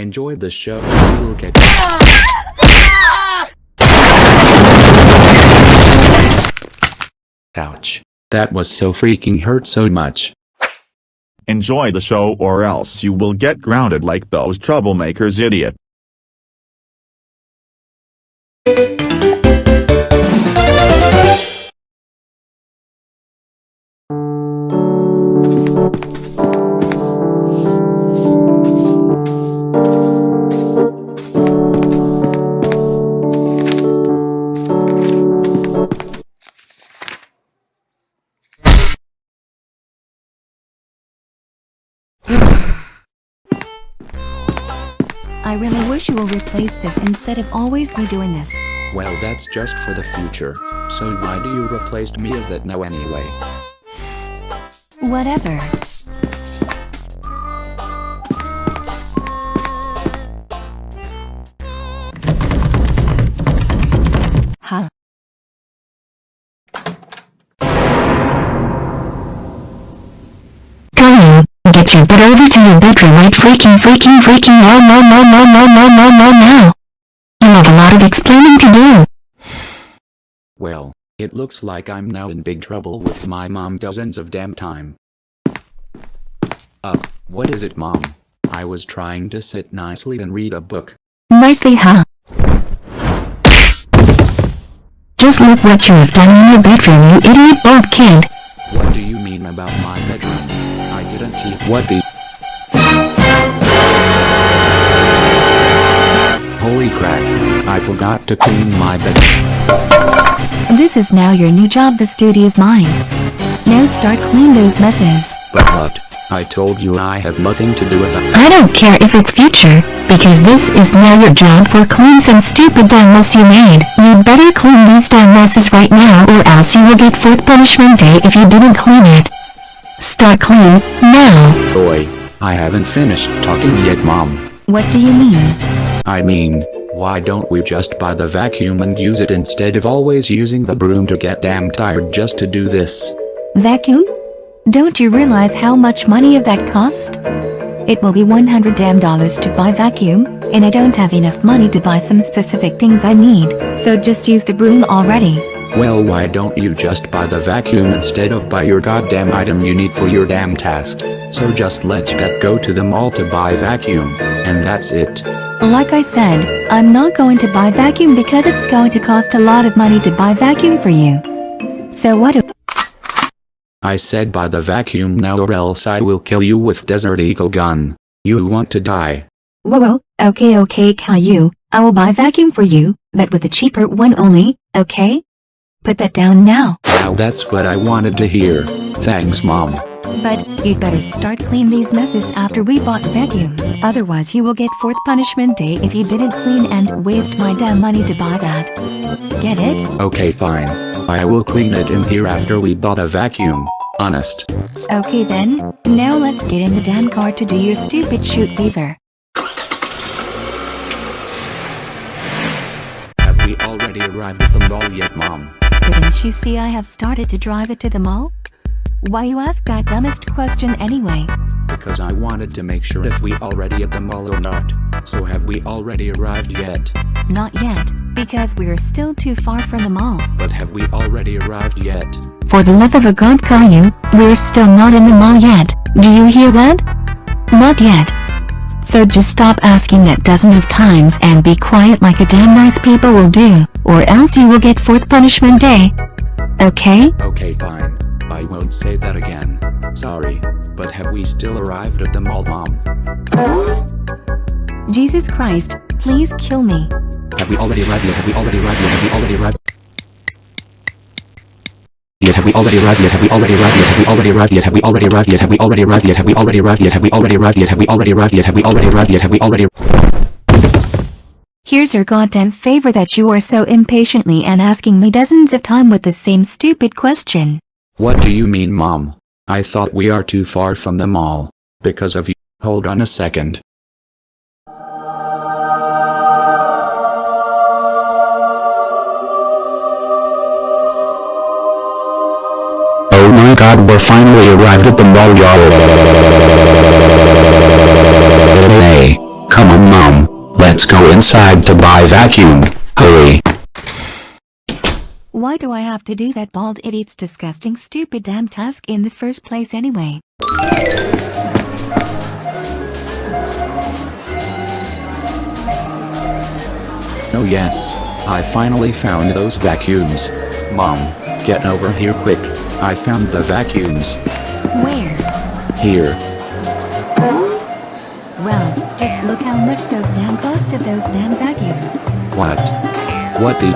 enjoyed the show. We will get Ouch. That was so freaking hurt so much. Enjoy the show or else you will get grounded like those troublemakers, idiot. I really wish you will replace this instead of always me doing this. Well, that's just for the future. So why do you replace me of that now anyway? Whatever. Huh. Caillou, get your butt over to your bedroom right freaking now. You have a lot of explaining to do. Well, it looks like I'm now in big trouble with my mom dozens of damn time. What is it, Mom? I was trying to sit nicely and read a book. Nicely, huh? Just look what you have done in your bedroom, you idiot bald kid. What do you mean about my bedroom? I didn't eat what the— Holy crap, I forgot to clean my bedroom. This is now your new job, this duty of mine. Now start clean those messes. But what? I told you I have nothing to do with it. I don't care if it's future, because this is now your job for clean some stupid damn mess you made. You better clean these damn messes right now or else you will get 4th punishment day if you didn't clean it. Start clean, now. Boy, I haven't finished talking yet, Mom. What do you mean? I mean, why don't we just buy the vacuum and use it instead of always using the broom to get damn tired just to do this? Vacuum? Don't you realize how much money that cost? It will be $100 damn to buy vacuum, and I don't have enough money to buy some specific things I need, so just use the broom already. Well, why don't you just buy the vacuum instead of buy your goddamn item you need for your damn task? So just let's go to the mall to buy vacuum, and that's it. Like I said, I'm not going to buy vacuum because it's going to cost a lot of money to buy vacuum for you. So what do— I said buy the vacuum now or else I will kill you with Desert Eagle gun. You want to die. Whoa, okay Caillou, I will buy vacuum for you, but with a cheaper one only, okay? Put that down now. Now that's what I wanted to hear. Thanks, Mom. But you'd better start clean these messes after we bought vacuum, otherwise you will get 4th punishment day if you didn't clean and waste my damn money to buy that. Get it? Okay, fine. I will clean it in here after we bought a vacuum. Honest. Okay then, now let's get in the damn car to do your stupid shoot fever. Have we already arrived at the mall yet, Mom? Didn't you see I have started to drive it to the mall? Why you ask that dumbest question anyway? Because I wanted to make sure if we already at the mall or not. So have we already arrived yet? Not yet, because we're still too far from the mall. But have we already arrived yet? For the love of a god, Caillou, we're still not in the mall yet. Do you hear that? Not yet. So just stop asking that dozen of times and be quiet like a damn nice people will do, or else you will get 4th punishment day. Okay? Okay, fine. I won't say that again. Sorry. But have we still arrived at the mall, Mom? Jesus Christ, please kill me. Have we already arrived yet? Have we already arrived yet? Have we already arrived yet? Have we already arrived yet? Have we already arrived yet? Have we already arrived yet? Have we already arrived yet? Have we already arrived yet? Have we already arrived yet? Have we already arrived yet? Have we already arrived yet? Have we already arrived yet? Have we already— Here's your goddamn favor that you are so impatiently and asking me dozens of times with the same stupid question. What do you mean, Mom? I thought we are too far from the mall. Because of you. Hold on a second. Oh my god, we're finally arrived at the mall, y'all. Hey, come on, Mom. inside to buy vacuum. Hurry. Why do I have to do that bald idiot's disgusting stupid damn task in the first place anyway? Oh yes, I finally found those vacuums. Mom, get over here quick. I found the vacuums. Where? Here. Well, just look how much those damn cost of those damn vacuums. What? What the?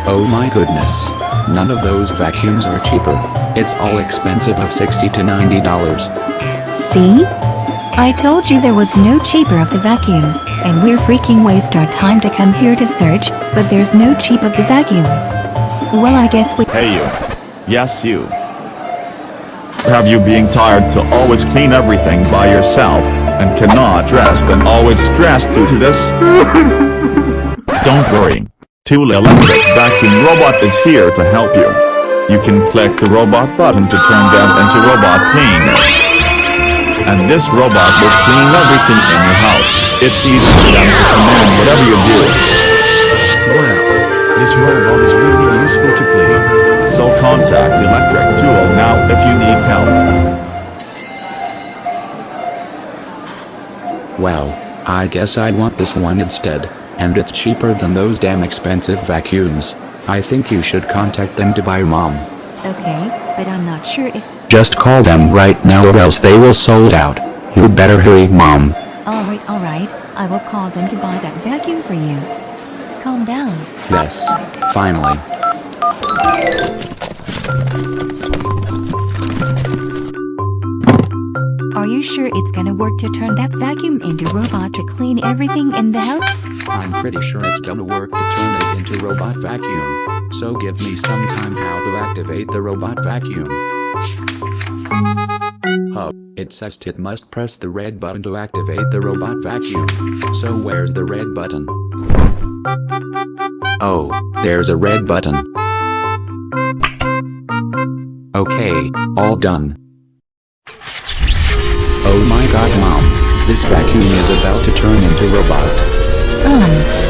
Oh my goodness. None of those vacuums are cheaper. It's all expensive of $60 to $90. See? I told you there was no cheaper of the vacuums, and we're freaking waste our time to come here to search, but there's no cheap of the vacuum. Well, I guess we— Hey you. Yes you. Have you being tired to always clean everything by yourself, and cannot rest and always stressed due to this? Don't worry. Tool Electric Vacuum Robot is here to help you. You can click the robot button to turn them into robot cleaners. And this robot will clean everything in your house. It's easy for them to command whatever you do. Wow, this robot is really useful to clean. So contact Electric Tool now if you need help. Wow, I guess I'd want this one instead, and it's cheaper than those damn expensive vacuums. I think you should contact them to buy Mom. Okay, but I'm not sure if— Just call them right now or else they will sold out. You better hurry, Mom. Alright, I will call them to buy that vacuum for you. Calm down. Yes, finally. Are you sure it's gonna work to turn that vacuum into robot to clean everything in the house? I'm pretty sure it's gonna work to turn it into robot vacuum. So give me some time how to activate the robot vacuum. It says it must press the red button to activate the robot vacuum. So where's the red button? Oh, there's a red button. Okay, all done. Oh my god, Mom, this vacuum is about to turn into robot.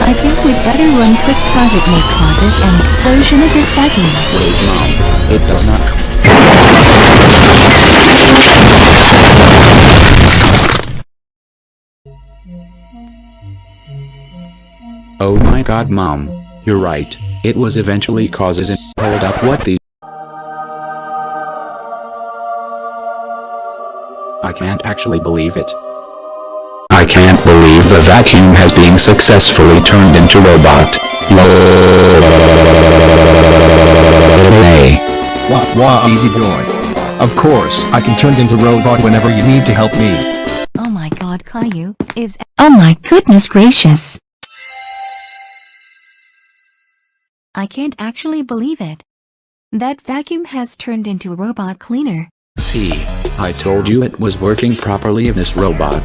I think we'd better run quick cause it may cause an explosion of this vacuum. Wait, Mom, it does not. Oh my god, Mom, you're right, it was eventually causes it. Hold up, what the— I can't actually believe it. I can't believe the vacuum has been successfully turned into robot. Wow, easy going. Of course, I can turn into robot whenever you need to help me. Oh my god, Caillou is— Oh my goodness gracious. I can't actually believe it. That vacuum has turned into a robot cleaner. See, I told you it was working properly in this robot.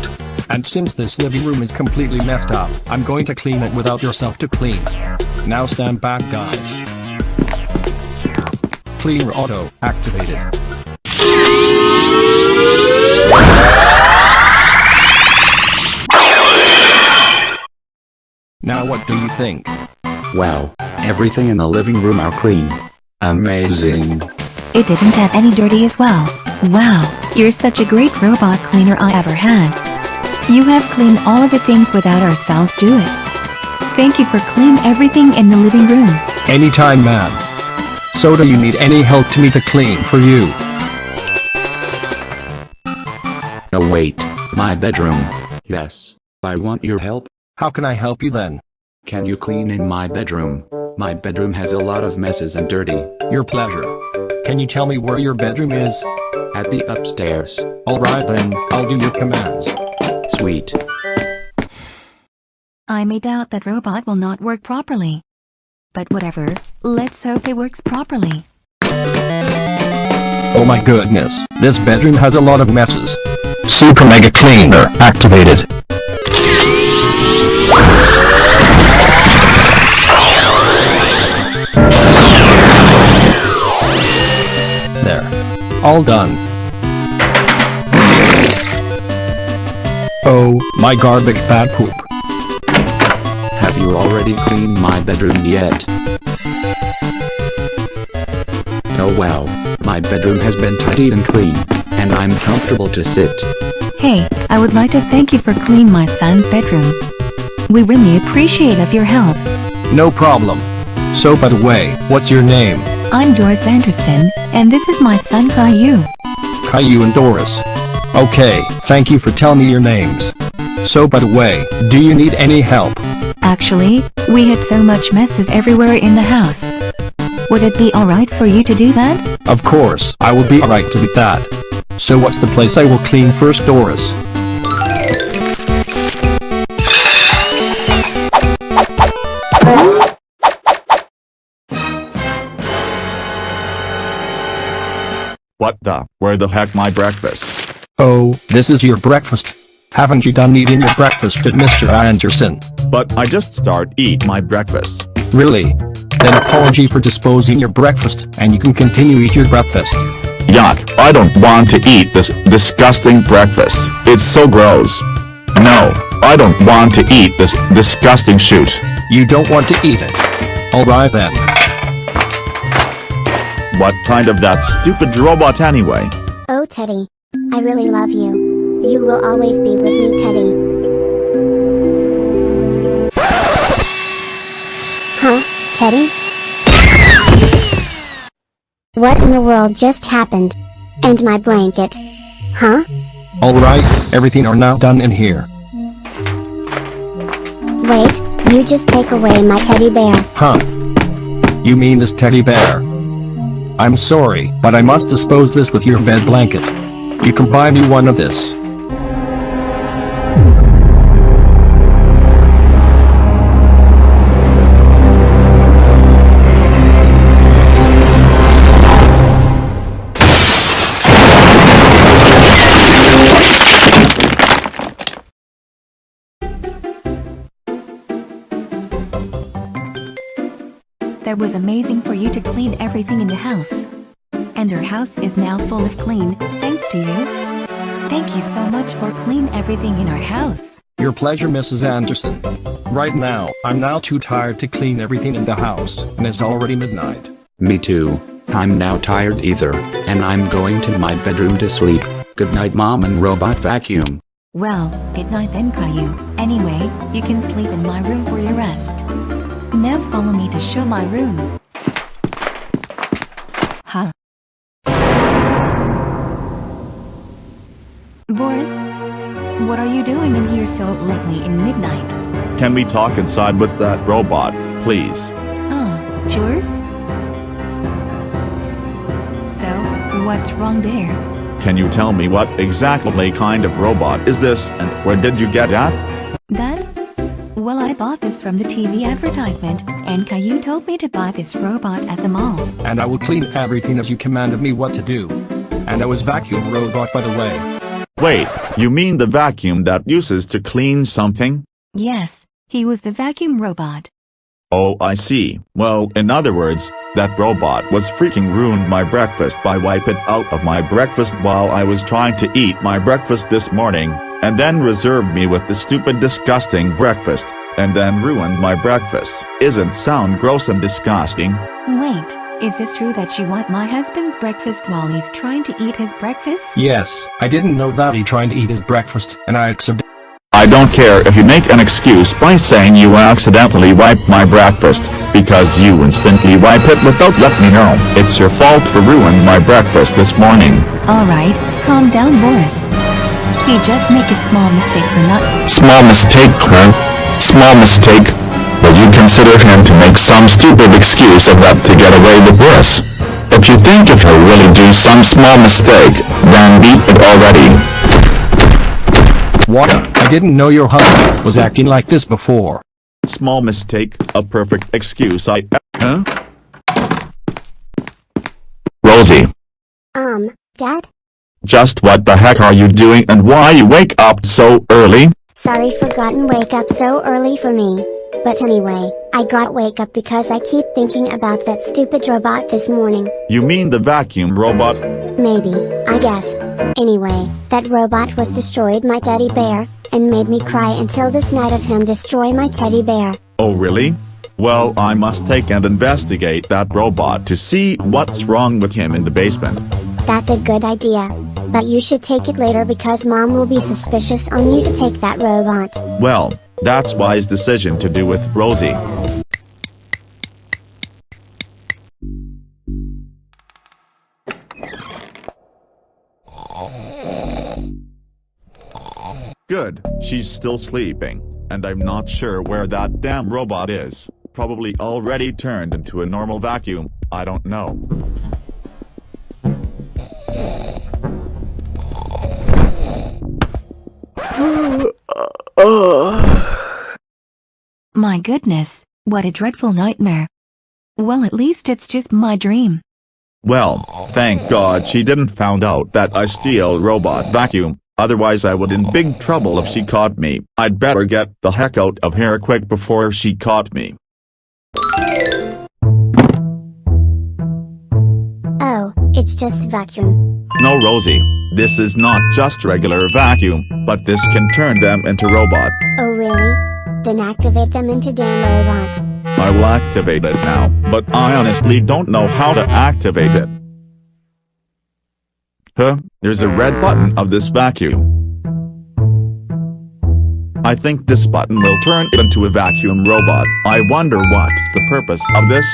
And since this living room is completely messed up, I'm going to clean it without yourself to clean. Now stand back, guys. Cleaner auto activated. Now what do you think? Wow, everything in the living room are clean. Amazing. It didn't have any dirty as well. Wow, you're such a great robot cleaner I ever had. You have cleaned all of the things without ourselves do it. Thank you for cleaning everything in the living room. Anytime, ma'am. So do you need any help to me to clean for you? Oh wait, my bedroom. Yes, I want your help. How can I help you then? Can you clean in my bedroom? My bedroom has a lot of messes and dirty. Your pleasure. Can you tell me where your bedroom is? At the upstairs. Alright then, I'll do your commands. Sweet. I may doubt that robot will not work properly. But whatever, let's hope it works properly. Oh my goodness, this bedroom has a lot of messes. Super Mega Cleaner activated. There. All done. Oh, my garbage bag poop. Have you already cleaned my bedroom yet? Oh wow, my bedroom has been tidied and clean, and I'm comfortable to sit. Hey, I would like to thank you for cleaning my son's bedroom. We really appreciate of your help. No problem. So by the way, what's your name? I'm Doris Anderson, and this is my son Caillou. Caillou and Doris. Okay, thank you for telling me your names. So by the way, do you need any help? Actually, we had so much messes everywhere in the house. Would it be alright for you to do that? Of course, I will be alright to do that. So what's the place I will clean first, Doris? Where the heck my breakfast? Oh, this is your breakfast. Haven't you done eating your breakfast at Mr. Anderson? But I just start eat my breakfast. Really? Then apology for disposing your breakfast, and you can continue eat your breakfast. Yuck, I don't want to eat this disgusting breakfast. It's so gross. No, I don't want to eat this disgusting shoot. You don't want to eat it. Alright then. What kind of that stupid robot anyway? Oh Teddy, I really love you. You will always be with me, Teddy. Huh, Teddy? What in the world just happened? And my blanket? Huh? Alright, everything are now done in here. Wait, you just take away my teddy bear. Huh? You mean this teddy bear? I'm sorry, but I must dispose this with your bed blanket. You can buy me one of this. That was amazing for you to clean everything in the house. And our house is now full of clean, thanks to you. Thank you so much for cleaning everything in our house. Your pleasure, Mrs. Anderson. Right now, I'm now too tired to clean everything in the house, and it's already midnight. Me too. I'm now tired either, and I'm going to my bedroom to sleep. Good night, Mom and Robot Vacuum. Well, good night then, Caillou. Anyway, you can sleep in my room for your rest. Now follow me to show my room. Huh? Boris? What are you doing in here so lately in midnight? Can we talk inside with that robot, please? Sure? So, what's wrong there? Can you tell me what exactly kind of robot is this and where did you get it? That? Well, I bought this from the TV advertisement, and Caillou told me to buy this robot at the mall. And I will clean everything as you commanded me what to do. And I was vacuum robot, by the way. Wait, you mean the vacuum that uses to clean something? Yes, he was the vacuum robot. Oh, I see. Well, in other words, that robot was freaking ruined my breakfast by wiping out of my breakfast while I was trying to eat my breakfast this morning, and then reserved me with the stupid disgusting breakfast, and then ruined my breakfast. Isn't sound gross and disgusting? Wait, is this true that you want my husband's breakfast while he's trying to eat his breakfast? Yes, I didn't know that he trying to eat his breakfast, and I accepted. I don't care if you make an excuse by saying you accidentally wiped my breakfast, because you instantly wipe it without letting me know. It's your fault for ruining my breakfast this morning. Alright, calm down, Boris. He just make a small mistake for not— Small mistake, huh? Small mistake? Will you consider him to make some stupid excuse of that to get away with this? If you think if he'll really do some small mistake, then beat it already. What? I didn't know your husband was acting like this before. Small mistake, a perfect excuse. Huh? Rosie. Dad? Just what the heck are you doing and why you wake up so early? Sorry, forgotten wake up so early for me. But anyway, I got wake up because I keep thinking about that stupid robot this morning. You mean the vacuum robot? Maybe, I guess. Anyway, that robot was destroyed my teddy bear, and made me cry until this night of him destroy my teddy bear. Oh really? Well, I must take and investigate that robot to see what's wrong with him in the basement. That's a good idea. But you should take it later because Mom will be suspicious on you to take that robot. Well, that's wise decision to do with Rosie. Good, she's still sleeping, and I'm not sure where that damn robot is. Probably already turned into a normal vacuum, I don't know. My goodness, what a dreadful nightmare. Well, at least it's just my dream. Well, thank God she didn't found out that I steal robot vacuum, otherwise I would in big trouble if she caught me. I'd better get the heck out of here quick before she caught me. Oh, it's just vacuum. No Rosie, this is not just regular vacuum, but this can turn them into robot. Oh really? Then activate them into damn robot. I will activate it now, but I honestly don't know how to activate it. Huh, there's a red button of this vacuum. I think this button will turn it into a vacuum robot. I wonder what's the purpose of this?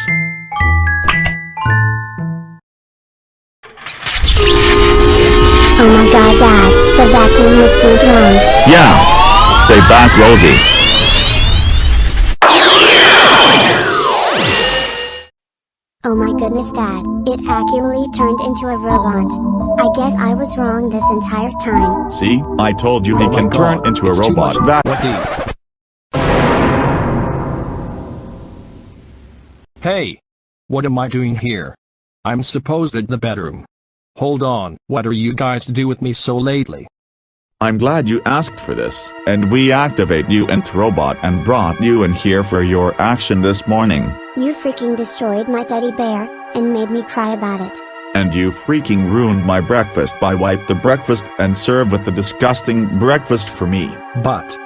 Oh my god, Dad, the vacuum was proved wrong. Yeah. Stay back, Rosie. Oh my goodness, Dad, it accurately turned into a robot. I guess I was wrong this entire time. See, I told you he can turn into a robot vacuum. Hey! What am I doing here? I'm supposed in the bedroom. Hold on, what are you guys to do with me so lately? I'm glad you asked for this, and we activate you into robot and brought you in here for your action this morning. You freaking destroyed my teddy bear, and made me cry about it. And you freaking ruined my breakfast by wipe the breakfast and serve with the disgusting breakfast for me. But.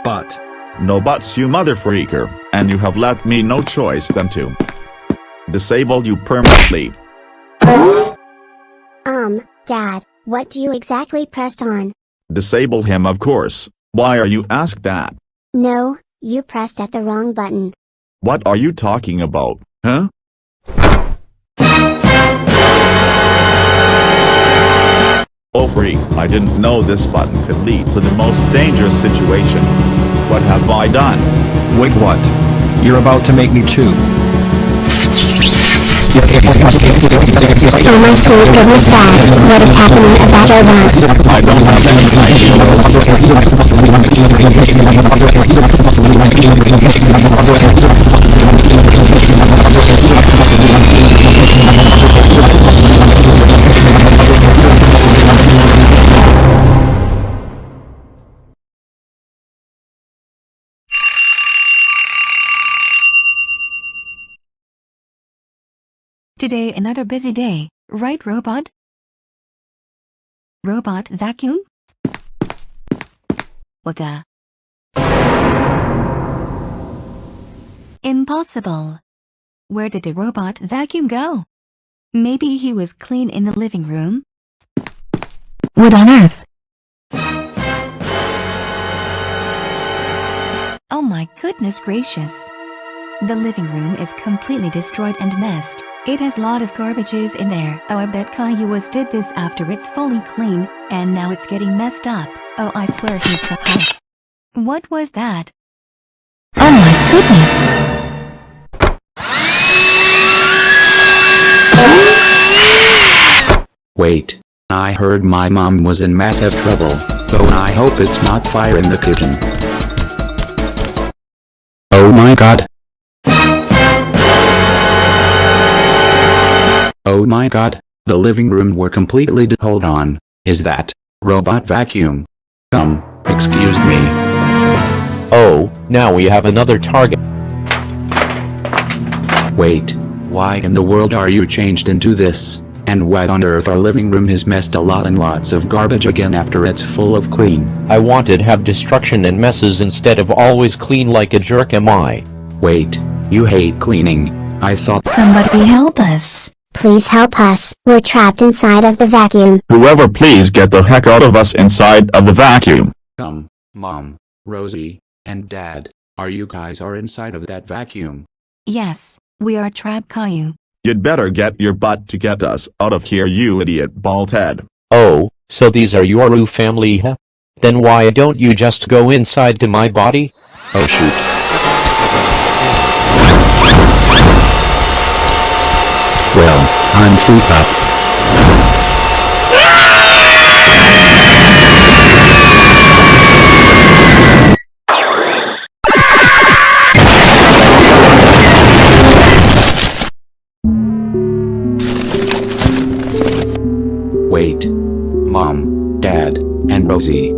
No buts, you mother freaker, and you have left me no choice than to disable you permanently. Dad, what do you exactly pressed on? Disable him, of course. Why are you asked that? No, you pressed at the wrong button. What are you talking about, huh? Oh freak, I didn't know this button could lead to the most dangerous situation. What have I done? Wait, what? You're about to make me too. Oh my sweet goodness, Dad, what is happening about your dad? I don't have Today another busy day, right robot? Robot vacuum? What the? Impossible. Where did the robot vacuum go? Maybe he was clean in the living room? What on earth? Oh my goodness gracious. The living room is completely destroyed and messed. It has a lot of garbages in there. Oh, I bet Caillou did this after it's fully clean, and now it's getting messed up. Oh, I swear he's the house. What was that? Oh my goodness! Wait, I heard my mom was in massive trouble, though I hope it's not fire in the kitchen. Oh my god. Oh my god, the living room were completely hold on, is that robot vacuum? Excuse me. Oh, now we have another target. Wait, why in the world are you changed into this? And what on earth, our living room has messed a lot and lots of garbage again after it's full of clean. I wanted have destruction and messes instead of always clean like a jerk. Amai. Wait, you hate cleaning? I thought. Somebody help us. Please help us. We're trapped inside of the vacuum. Whoever, please get the heck out of us inside of the vacuum. Come, Mom, Rosie, and Dad, are you guys inside of that vacuum? Yes, we are trapped, Caillou. You'd better get your butt to get us out of here, you idiot bald head. Oh, so these are your family, huh? Then why don't you just go inside to my body? Oh shoot. Well, I'm through up. Wait. Mom, Dad, and Rosie.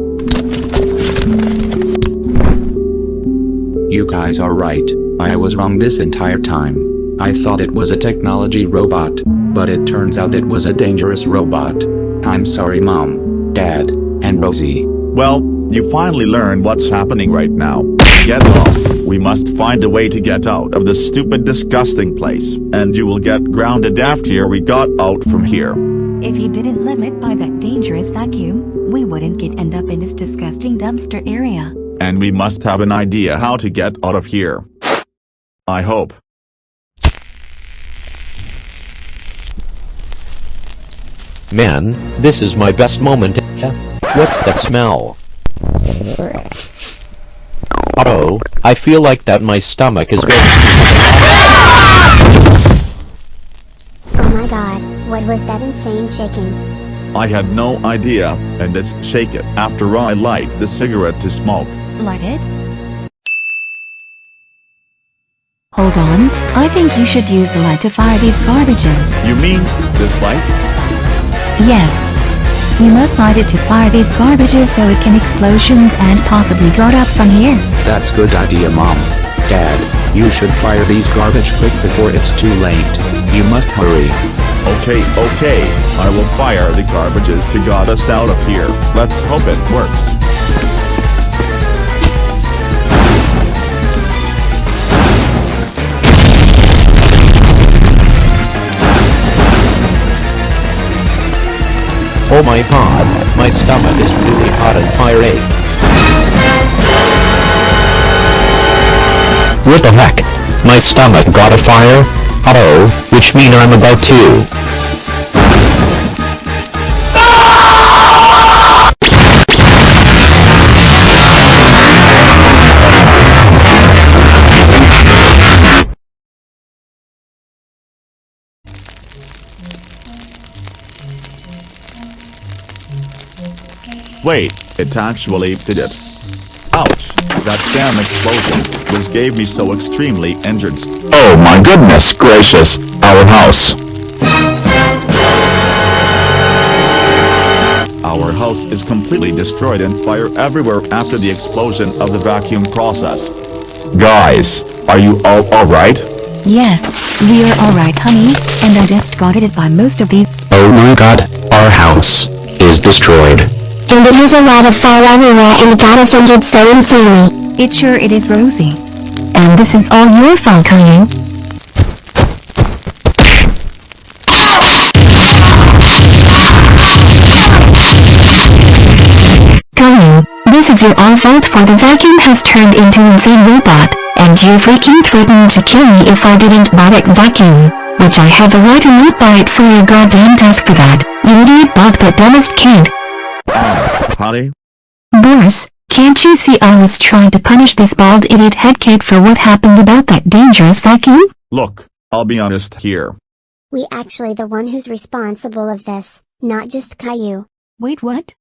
You guys are right, I was wrong this entire time. I thought it was a technology robot, but it turns out it was a dangerous robot. I'm sorry, Mom, Dad, and Rosie. Well, you finally learned what's happening right now. Get off. We must find a way to get out of this stupid, disgusting place, and you will get grounded after we got out from here. If you didn't limit by that dangerous vacuum, we wouldn't end up in this disgusting dumpster area. And we must have an idea how to get out of here. I hope. Man, this is my best moment. What's that smell? Oh, I feel like that my stomach is going. Oh my god, what was that insane shaking? I had no idea, and let's shake it after I light the cigarette to smoke. Light it? Hold on, I think you should use the light to fire these garbages. You mean this light? Yes. You must light it to fire these garbages so it can explosions and possibly go up from here. That's good idea, Mom. Dad, you should fire these garbage quick before it's too late. You must hurry. Okay, I will fire the garbages to get us out of here. Let's hope it works. Oh my god, my stomach is really hot and fiery. What the heck? My stomach got a fire? Oh, which mean I'm about to. Wait, it actually did it. Ouch, that damn explosion just gave me so extremely injured. Oh my goodness gracious, our house. Our house is completely destroyed and fire everywhere after the explosion of the vacuum process. Guys, are you all alright? Yes, we are alright, honey, and I just got hit by most of these. Oh my god, our house is destroyed. And it has a lot of fire everywhere and got us injured so insanely. It is, Rosie. And this is all your fault, Caillou. Caillou, this is your all fault, for the vacuum has turned into an insane robot, and you freaking threatened to kill me if I didn't buy that vacuum, which I have the right to not buy it for your goddamn task for that, you idiot bald but dumbest kid. Honey? Boris, can't you see I was trying to punish this bald idiot head kid for what happened about that dangerous vacuum? Look, I'll be honest here. We actually the one who's responsible of this, not just Caillou. Wait, what?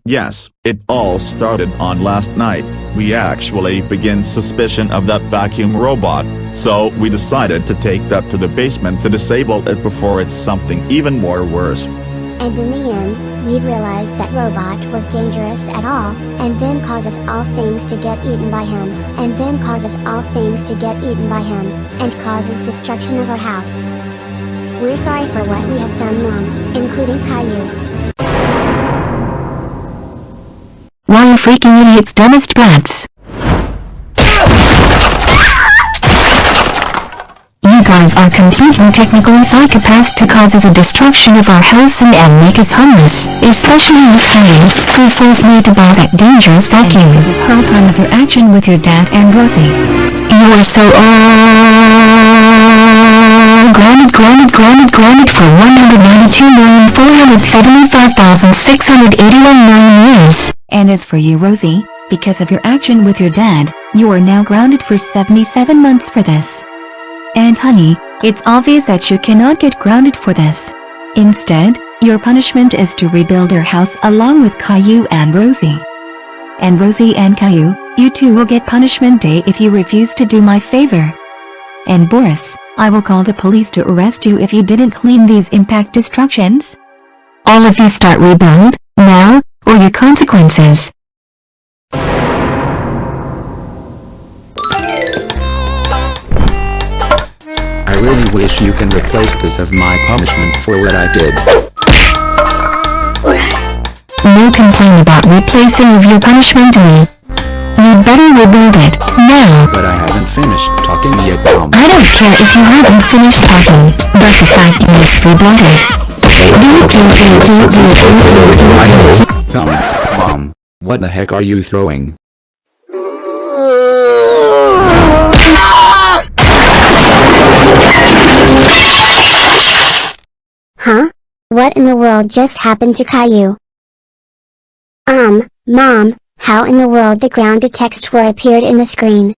Yes, it all started on last night. We actually began suspicion of that vacuum robot, so we decided to take that to the basement to disable it before it's something even more worse. And in the end, we realized that robot was dangerous at all, and then causes all things to get eaten by him, and then causes all things to get eaten by him, and causes destruction of our house. We're sorry for what we have done, Mom, including Caillou. Why you freaking idiots, dumbest brats? You guys are completely technically psychopaths to cause the destruction of our house and make us homeless, especially with Caillou, who forced me to buy that dangerous vacuum. And because of whole time of your action with your dad and Rosie. You are so grounded for 192,475,681 million years. And as for you, Rosie, because of your action with your dad, you are now grounded for 77 months for this. And honey, it's obvious that you cannot get grounded for this. Instead, your punishment is to rebuild your house along with Caillou and Rosie. And Rosie and Caillou, you two will get punishment day if you refuse to do my favor. And Boris, I will call the police to arrest you if you didn't clean these impact destructions. All of you start rebuild, now, or your consequences. I really wish you can replace this as my punishment for what I did. No complaint about replacing of your punishment to me. You better rebuild it, now. But I haven't finished talking yet, Mom. I don't care if you haven't finished talking, but the fact you must rebuild it. Mom, what the heck are you throwing? Huh? What in the world just happened to Caillou? Mom, how in the world the grounded text word appeared in the screen?